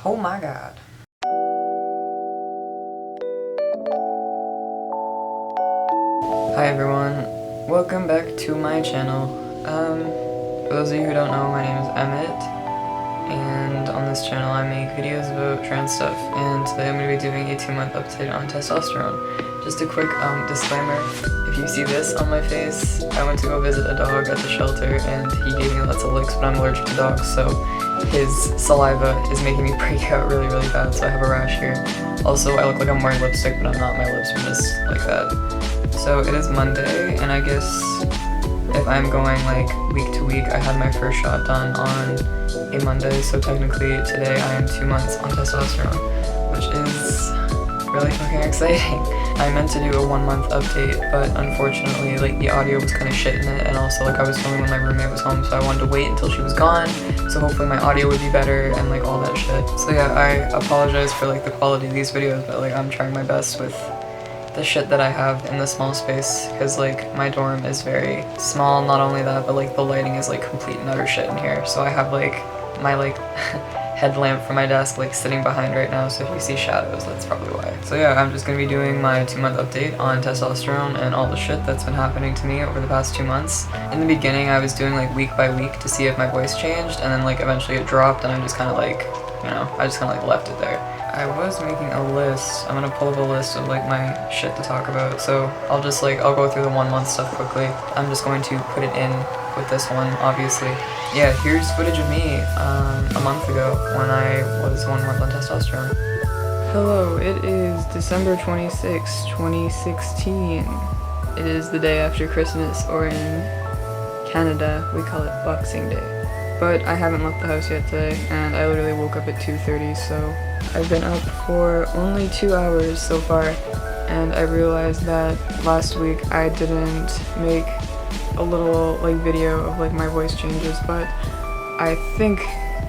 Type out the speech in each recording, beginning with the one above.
Oh my god. Hi everyone, welcome back to my channel. For those of you who don't know, my name is Emmett, and on this channel I make videos about trans stuff, and today I'm going to be doing a 2-month update on testosterone. Just a quick disclaimer, if you see this on my face, I went to go visit a dog at the shelter and he gave me lots of licks, but I'm allergic to dogs, so his saliva is making me break out really bad, so I have a rash here. Also, I look like I'm wearing lipstick, but I'm not, my lips are just like that. So it is Monday, and I guess if I'm going like week to week, I had my first shot done on a Monday, so technically today I am 2 months on testosterone, which is really fucking exciting. I meant to do a 1-month update, but unfortunately like the audio was kind of shit in it, and also like I was filming when my roommate was home, so I wanted to wait until she was gone, so hopefully my audio would be better and like all that shit. So yeah, I apologize for like the quality of these videos, but like I'm trying my best with the shit that I have in the small space, because like my dorm is very small. Not only that, but like the lighting is like complete and utter shit in here, so I have like my like headlamp from my desk like sitting behind right now, so if you see shadows, that's probably why. So yeah, I'm just gonna be doing my 2-month update on testosterone and all the shit that's been happening to me over the past 2 months. In the beginning I was doing like week by week to see if my voice changed, and then like eventually it dropped, and I just kind of like, you know, I just kind of like left it there. I was making a list. I'm gonna pull up a list of like my shit to talk about, so I'll just like, I'll go through the 1-month stuff quickly. I'm just going to put it in with this one, obviously. Yeah, here's footage of me a month ago when I was 1 month on testosterone. Hello, it is December 26, 2016. It is the day after Christmas, or in Canada, we call it Boxing Day. But I haven't left the house yet today, and I literally woke up at 2:30, so I've been up for only 2 hours so far, and I realized that last week I didn't make a little like video of like my voice changes, but I think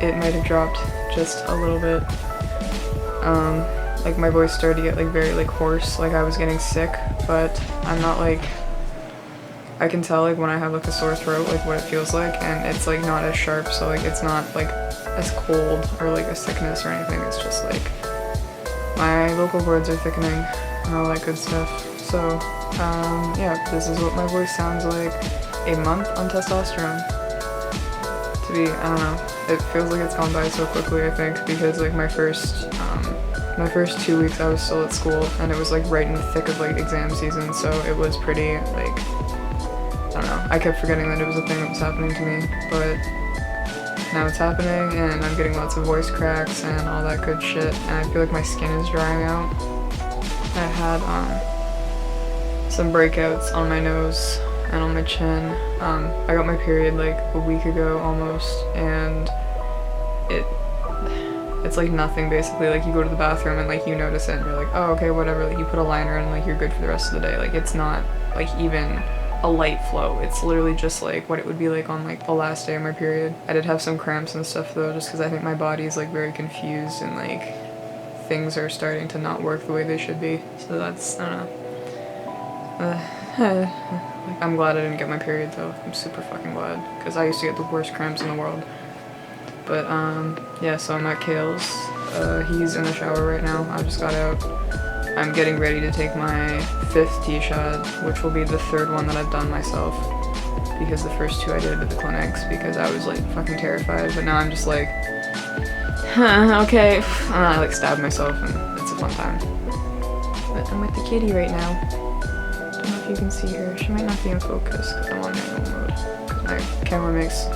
it might have dropped just a little bit. Like my voice started to get like very like hoarse, like I was getting sick, but I'm not like, I can tell like when I have like a sore throat, like what it feels like, and it's like not as sharp, so like it's not like as cold or like a sickness or anything. It's just like my vocal cords are thickening and all that good stuff. So yeah, this is what my voice sounds like a month on testosterone. To be, I don't know, it feels like it's gone by so quickly, I think, because like my first 2 weeks I was still at school, and it was like right in the thick of like exam season, so it was pretty like, I don't know, I kept forgetting that it was a thing that was happening to me, but now it's happening, and I'm getting lots of voice cracks and all that good shit, and I feel like my skin is drying out. I had some breakouts on my nose and on my chin. I got my period like a week ago almost, and it's like nothing basically. Like you go to the bathroom and like you notice it and you're like, oh okay, whatever, like you put a liner and like you're good for the rest of the day. Like it's not like even a light flow, it's literally just like what it would be like on like the last day of my period. I did have some cramps and stuff though, just because I think my body's like very confused and like things are starting to not work the way they should be. So that's, I don't know. Like, I'm glad I didn't get my period though. I'm super fucking glad, because I used to get the worst cramps in the world. But yeah, so I'm at Kale's. He's in the shower right now. I just got out. I'm getting ready to take my 5th T-shot, which will be the 3rd one that I've done myself, because the first 2 I did at the clinics because I was like fucking terrified, but now I'm just like, okay, and I like stab myself, and it's a fun time. But I'm with the kitty right now. Don't know if you can see her. She might not be in focus because I'm on manual mode, because my camera makes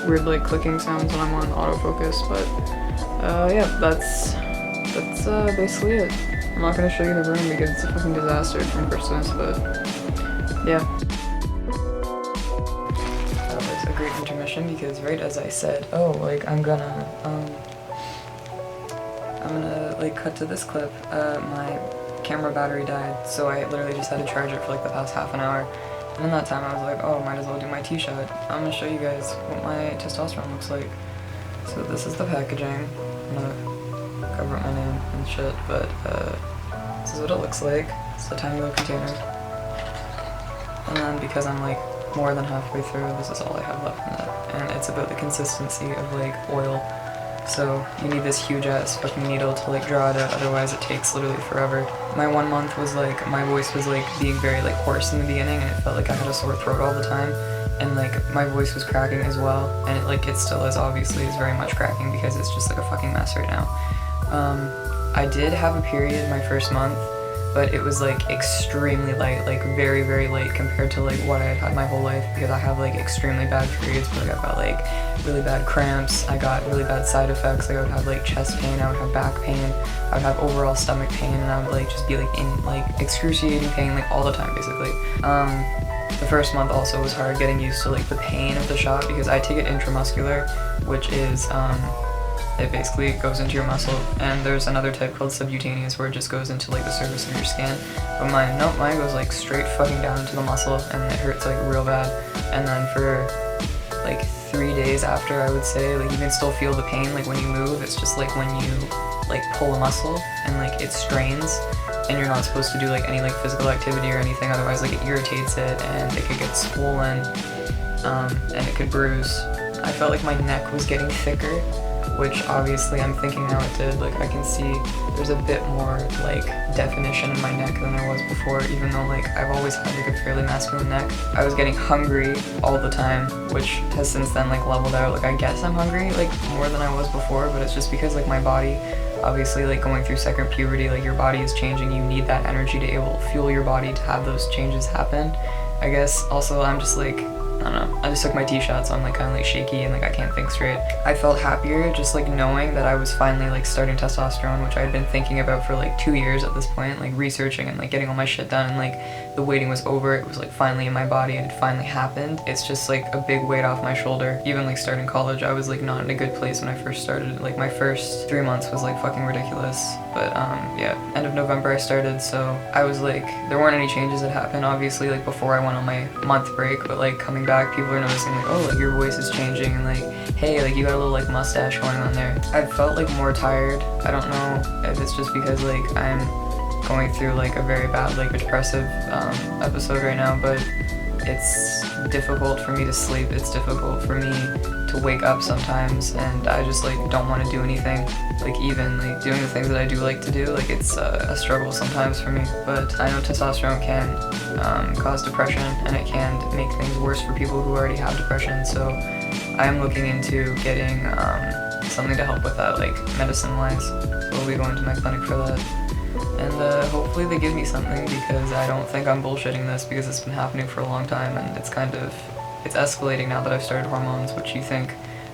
weird like clicking sounds when I'm on autofocus, but yeah, that's basically it. I'm not gonna show you the room because it's a fucking disaster from Christmas, but yeah. That was a great intermission, because right as I said, oh, like I'm gonna like cut to this clip, my camera battery died, so I literally just had to charge it for like the past half an hour. And in that time I was like, oh, might as well do my T-shot. I'm gonna show you guys what my testosterone looks like. So this is the packaging. I'm gonna cover up my name and shit, but this is what it looks like. It's a tiny little container. And then because I'm like more than halfway through, this is all I have left in it. And it's about the consistency of like oil. So you need this huge ass fucking needle to like draw it out, otherwise it takes literally forever. My 1 month was like, my voice was like being very like hoarse in the beginning, and it felt like I had a sore throat all the time, and like my voice was cracking as well, and it still is, obviously. It's very much cracking because it's just like a fucking mess right now. I did have a period my first month, but it was like extremely light, like very, very light compared to like what I had my whole life, because I have like extremely bad periods, but I got like really bad cramps, I got really bad side effects, like I would have like chest pain, I would have back pain, I would have overall stomach pain, and I would like just be like in like excruciating pain like all the time basically. The first month also was hard getting used to like the pain of the shot, because I take it intramuscular, which is it basically goes into your muscle, and there's another type called subcutaneous where it just goes into like the surface of your skin, but mine goes like straight fucking down into the muscle, and it hurts like real bad. And then for like 3 days after, I would say, like you can still feel the pain like when you move. It's just like when you like pull a muscle and like it strains, and you're not supposed to do like any like physical activity or anything, otherwise like it irritates it and it could get swollen, and it could bruise. I felt like my neck was getting thicker, which obviously I'm thinking now it did. Like I can see there's a bit more like definition in my neck than there was before, even though like I've always had like a fairly masculine neck. I was getting hungry all the time, which has since then like leveled out. Like I guess I'm hungry like more than I was before, but it's just because like my body, obviously like going through second puberty, like your body is changing, you need that energy to able to fuel your body to have those changes happen. I guess also I'm just like, I don't know, I just took my T-shot, so I'm like kind of like shaky and like I can't think straight. I felt happier just like knowing that I was finally like starting testosterone, which I had been thinking about for like 2 years at this point, like researching and like getting all my shit done, and like the waiting was over. It was like finally in my body, it had finally happened. It's just like a big weight off my shoulder. Even like starting college, I was like not in a good place when I first started. Like my first 3 months was like fucking ridiculous. But yeah, end of November I started, so I was like, there weren't any changes that happened obviously like before I went on my month break, but like coming back, people are noticing like, oh, like your voice is changing, and like, hey, like you got a little like mustache going on there. I felt like more tired. I don't know if it's just because like I'm going through like a very bad like depressive episode right now, but it's difficult for me to sleep, it's difficult for me to wake up sometimes, and I just like don't want to do anything. Like even like doing the things that I do like to do, like it's a struggle sometimes for me. But I know testosterone can cause depression, and it can make things worse for people who already have depression, so I am looking into getting something to help with that, like medicine wise. So I'll be going to my clinic for that. And hopefully they give me something, because I don't think I'm bullshitting this, because it's been happening for a long time, and it's escalating now that I've started hormones, which you think,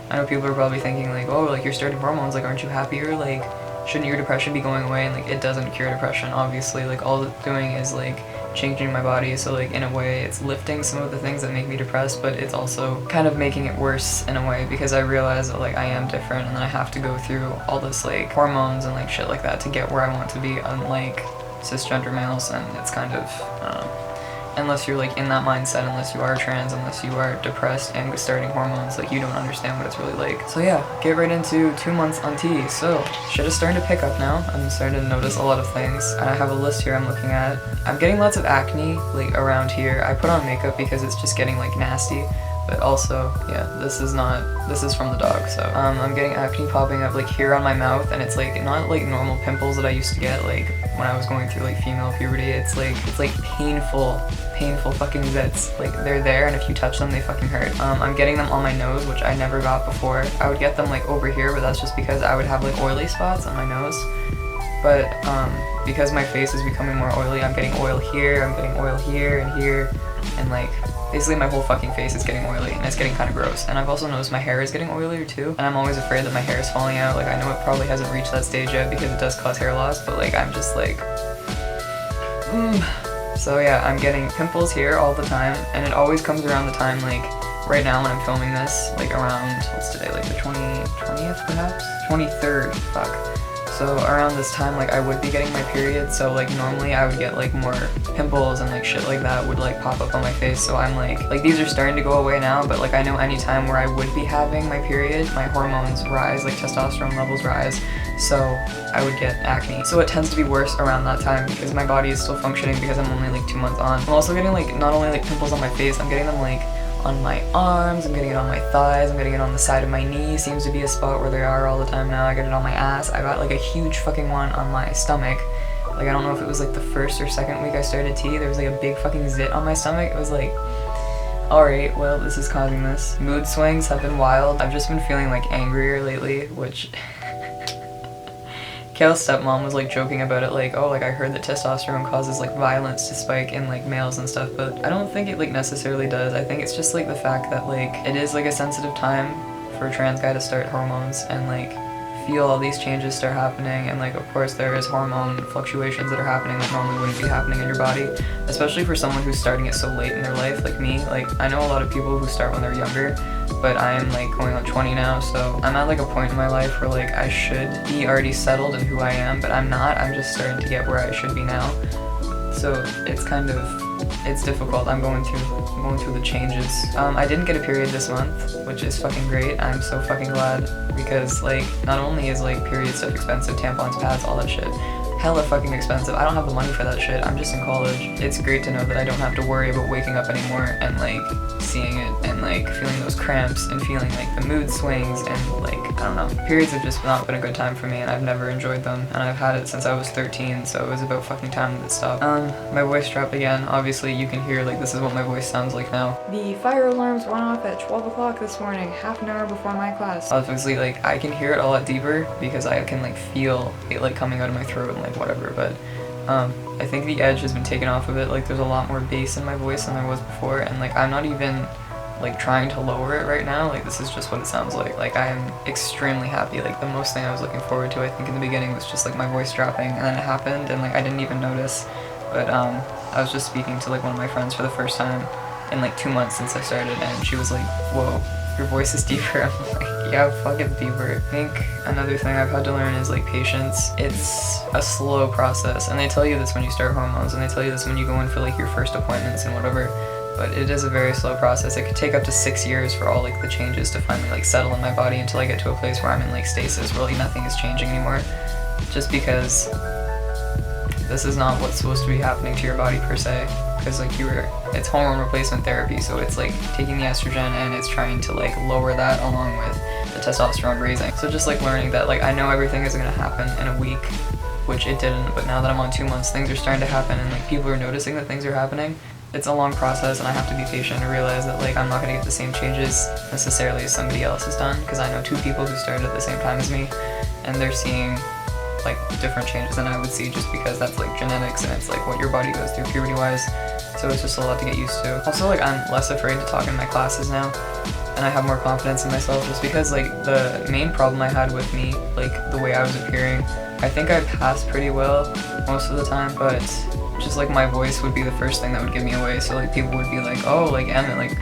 I know people are probably thinking like, oh, like you're starting hormones, like aren't you happier, like shouldn't your depression be going away? And like it doesn't cure depression, obviously. Like all it's doing is like changing my body, so like in a way it's lifting some of the things that make me depressed, but it's also kind of making it worse in a way, because I realize that like I am different, and then I have to go through all this like hormones and like shit like that to get where I want to be, unlike cisgender males. And it's kind of, I don't know, unless you're like in that mindset, unless you are trans, unless you are depressed and starting hormones, like you don't understand what it's really like. So yeah, get right into 2 months on T. So shit is starting to pick up now. I'm starting to notice a lot of things, and I have a list here I'm looking at. I'm getting lots of acne like around here. I put on makeup because it's just getting like nasty, but also, yeah, this is from the dog. So I'm getting acne popping up like here on my mouth, and it's like not like normal pimples that I used to get like when I was going through like female puberty. It's like painful fucking zits. Like they're there, and if you touch them they fucking hurt. I'm getting them on my nose, which I never got before. I would get them like over here, but that's just because I would have like oily spots on my nose. But because my face is becoming more oily, I'm getting oil here, I'm getting oil here and here, and like basically my whole fucking face is getting oily, and it's getting kind of gross. And I've also noticed my hair is getting oilier too, and I'm always afraid that my hair is falling out. Like I know it probably hasn't reached that stage yet because it does cause hair loss, but like I'm just like So yeah, I'm getting pimples here all the time, and it always comes around the time, like right now when I'm filming this, like around, what's today, like the 20th perhaps? 23rd, fuck. So around this time, like I would be getting my period, so like normally I would get like more pimples and like shit like that would like pop up on my face. So I'm like these are starting to go away now, but like I know any time where I would be having my period, my hormones rise, like testosterone levels rise, so I would get acne. So it tends to be worse around that time because my body is still functioning, because I'm only like 2 months on. I'm also getting like not only like pimples on my face, I'm getting them like on my arms, I'm getting it on my thighs, I'm getting it on the side of my knee, seems to be a spot where they are all the time now. I get it on my ass. I got like a huge fucking one on my stomach. Like, I don't know if it was like the first or second week I started T, there was like a big fucking zit on my stomach. It was like, alright, well, this is causing this. Mood swings have been wild. I've just been feeling like angrier lately, which Kale's stepmom was like joking about it, like, oh, like I heard that testosterone causes like violence to spike in like males and stuff, but I don't think it like necessarily does. I think it's just like the fact that like it is like a sensitive time for a trans guy to start hormones and like feel all these changes start happening, and like of course there is hormone fluctuations that are happening that normally wouldn't be happening in your body, especially for someone who's starting it so late in their life like me. Like, I know a lot of people who start when they're younger, but I am like going on 20 now, so I'm at like a point in my life where like I should be already settled in who I am, but I'm not. I'm just starting to get where I should be now. So it's kind of, it's difficult. I'm going through the changes. I didn't get a period this month, which is fucking great. I'm so fucking glad, because like not only is like period stuff expensive, tampons, pads, all that shit, hella fucking expensive. I don't have the money for that shit. I'm just in college. It's great to know that I don't have to worry about waking up anymore and like seeing it and like feeling those cramps and feeling like the mood swings and like, I don't know. Periods have just not been a good time for me, and I've never enjoyed them, and I've had it since I was 13, so it was about fucking time that it stopped. My voice dropped again. Obviously you can hear like this is what my voice sounds like now. The fire alarms went off at 12 o'clock this morning, half an hour before my class. Obviously like I can hear it a lot deeper because I can like feel it like coming out of my throat and like whatever, but I think the edge has been taken off of it. Like there's a lot more bass in my voice than there was before, and like I'm not even like trying to lower it right now. Like this is just what it sounds like. Like I am extremely happy. Like the most thing I was looking forward to, I think in the beginning, was just like my voice dropping, and then it happened and like I didn't even notice. But I was just speaking to like one of my friends for the first time in like 2 months since I started, and she was like, whoa, your voice is deeper. I'm like, yeah, fucking deeper. I think another thing I've had to learn is like patience. It's a slow process, and they tell you this when you start hormones, and they tell you this when you go in for like your first appointments and whatever, but it is a very slow process. It could take up to 6 years for all like the changes to finally like settle in my body until I get to a place where I'm in like stasis, where like nothing is changing anymore, just because this is not what's supposed to be happening to your body per se, because like it's hormone replacement therapy, so it's like taking the estrogen and it's trying to like lower that along with the testosterone raising. So just like learning that like I know everything isn't gonna happen in a week, which it didn't, but now that I'm on 2 months, things are starting to happen, and like people are noticing that things are happening. It's a long process, and I have to be patient and realize that like I'm not gonna get the same changes necessarily as somebody else has done, because I know 2 people who started at the same time as me, and they're seeing like different changes than I would see, just because that's like genetics and it's like what your body goes through puberty wise. So it's just a lot to get used to. Also, like I'm less afraid to talk in my classes now, and I have more confidence in myself, just because like the main problem I had with me, like the way I was appearing, I think I passed pretty well most of the time, but just like my voice would be the first thing that would give me away. So like people would be like, oh, like Emmett, like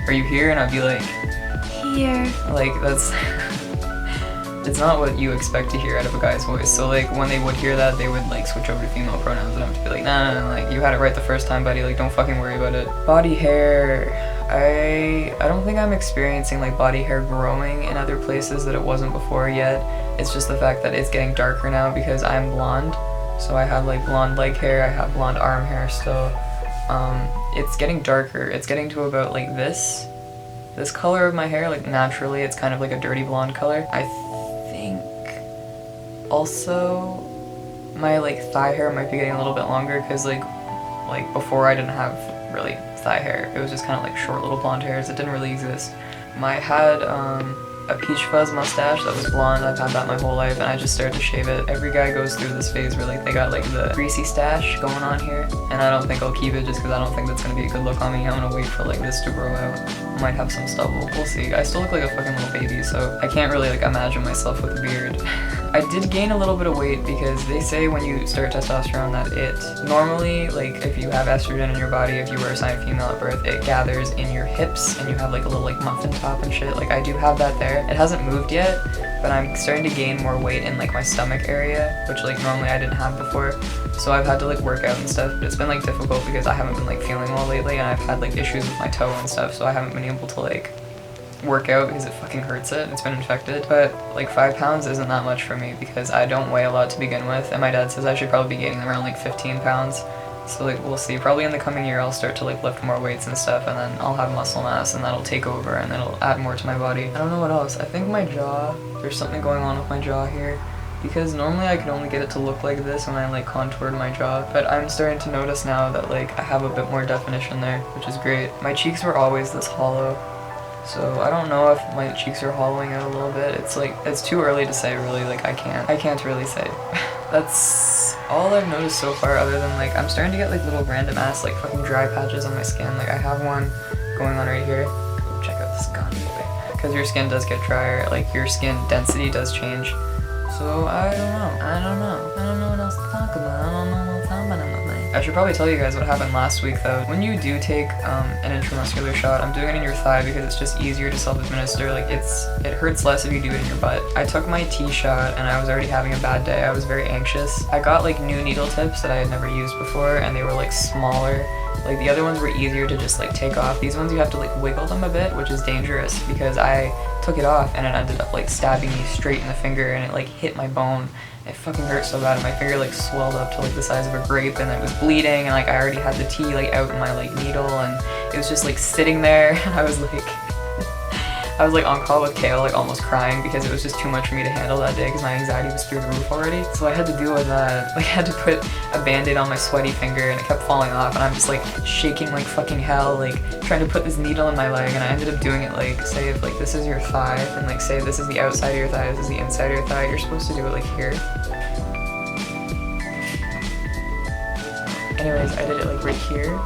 are you here? And I'd be like, here. Like that's it's not what you expect to hear out of a guy's voice. So like when they would hear that, they would like switch over to female pronouns, and I would be like, nah, like you had it right the first time, buddy, like don't fucking worry about it. Body hair, I don't think I'm experiencing like body hair growing in other places that it wasn't before yet. It's just the fact that it's getting darker now because I'm blonde. So I have like blonde leg hair, I have blonde arm hair still. It's getting darker. It's getting to about like this color of my hair. Like naturally it's kind of like a dirty blonde color. I think also my like thigh hair might be getting a little bit longer, because like before I didn't have really thigh hair. It was just kind of like short little blonde hairs. It didn't really exist. I had a peach fuzz mustache that was blonde. I've had that my whole life, and I just started to shave it. Every guy goes through this phase where like they got like the greasy stash going on here, and I don't think I'll keep it just because I don't think that's gonna be a good look on me. I'm gonna wait for like this to grow out. I might have some stubble. We'll see. I still look like a fucking little baby, so I can't really like imagine myself with a beard. I did gain a little bit of weight because they say when you start testosterone that it normally, like if you have estrogen in your body, if you were assigned female at birth, it gathers in your hips and you have like a little like muffin top and shit. Like I do have that there. It hasn't moved yet, but I'm starting to gain more weight in like my stomach area, which like normally I didn't have before. So I've had to like work out and stuff, but it's been like difficult because I haven't been like feeling well lately, and I've had like issues with my toe and stuff, so I haven't been able to like work out because it fucking hurts it. It's been infected. But like 5 pounds isn't that much for me because I don't weigh a lot to begin with, and my dad says I should probably be gaining around like 15 pounds So like we'll see. Probably in the coming year I'll start to like lift more weights and stuff, and then I'll have muscle mass and that'll take over and it'll add more to my body. I don't know what else. I think my jaw, there's something going on with my jaw here, because normally I could only get it to look like this when I like contoured my jaw, but I'm starting to notice now that like I have a bit more definition there, which is great. My cheeks were always this hollow, so I don't know if my cheeks are hollowing out a little bit. It's like, it's too early to say really, like I can't really say. That's all I've noticed so far, other than like I'm starting to get like little random ass like fucking dry patches on my skin. Like I have one going on right here. Go check out this gun, boy. Because your skin does get drier, like your skin density does change. So I don't know what else to talk about. I don't know what's happening with me. I should probably tell you guys what happened last week though. When you do take an intramuscular shot, I'm doing it in your thigh because it's just easier to self-administer. Like it hurts less if you do it in your butt. I took my T shot and I was already having a bad day. I was very anxious. I got like new needle tips that I had never used before, and they were like smaller. Like the other ones were easier to just like take off. These ones you have to like wiggle them a bit, which is dangerous because I took it off and it ended up like stabbing me straight in the finger, and it like hit my bone. It fucking hurt so bad, and my finger like swelled up to like the size of a grape, and it was bleeding, and like I already had the T like out in my like needle, and it was just like sitting there, and I was like on call with Kale, like almost crying because it was just too much for me to handle that day because my anxiety was through the roof already. So I had to deal with that. Like I had to put a band-aid on my sweaty finger and it kept falling off, and I'm just like shaking like fucking hell, like trying to put this needle in my leg, and I ended up doing it like, say if like this is your thigh, and like say this is the outside of your thigh, this is the inside of your thigh, you're supposed to do it like here. Anyways, I did it like right here,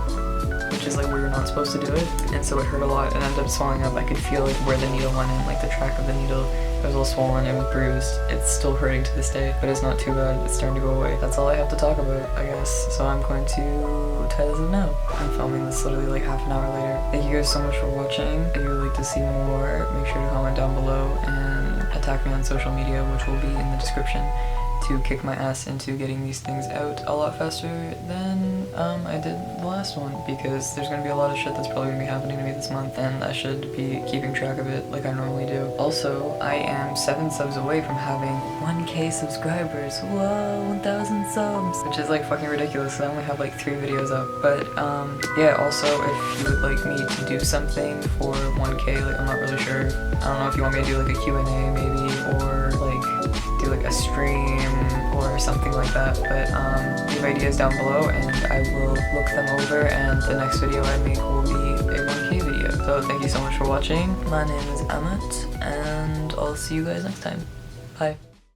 which is like where you're not supposed to do it, and so it hurt a lot and ended up swelling up. I could feel like where the needle went in, like the track of the needle. It was all swollen, it was bruised. It's still hurting to this day, but it's not too bad. It's starting to go away. That's all I have to talk about, I guess. So I'm going to tie this up now. I'm filming this literally like half an hour later. Thank you guys so much for watching. If you would like to see more, make sure to comment down below and attack me on social media, which will be in the description, to kick my ass into getting these things out a lot faster than I did the last one, because there's gonna be a lot of shit that's probably gonna be happening to me this month, and I should be keeping track of it like I normally do. Also, I am 7 subs away from having 1K subscribers. Whoa, 1,000 subs, which is like fucking ridiculous. I only have like 3 videos up, but yeah. Also, if you would like me to do something for 1K, like I'm not really sure. I don't know if you want me to do like a Q&A maybe, or like do like a stream or something like that, but leave ideas down below and I will look them over, and the next video I make will be a 1K video. So thank you so much for watching. My name is Amit, and I'll see you guys next time. Bye.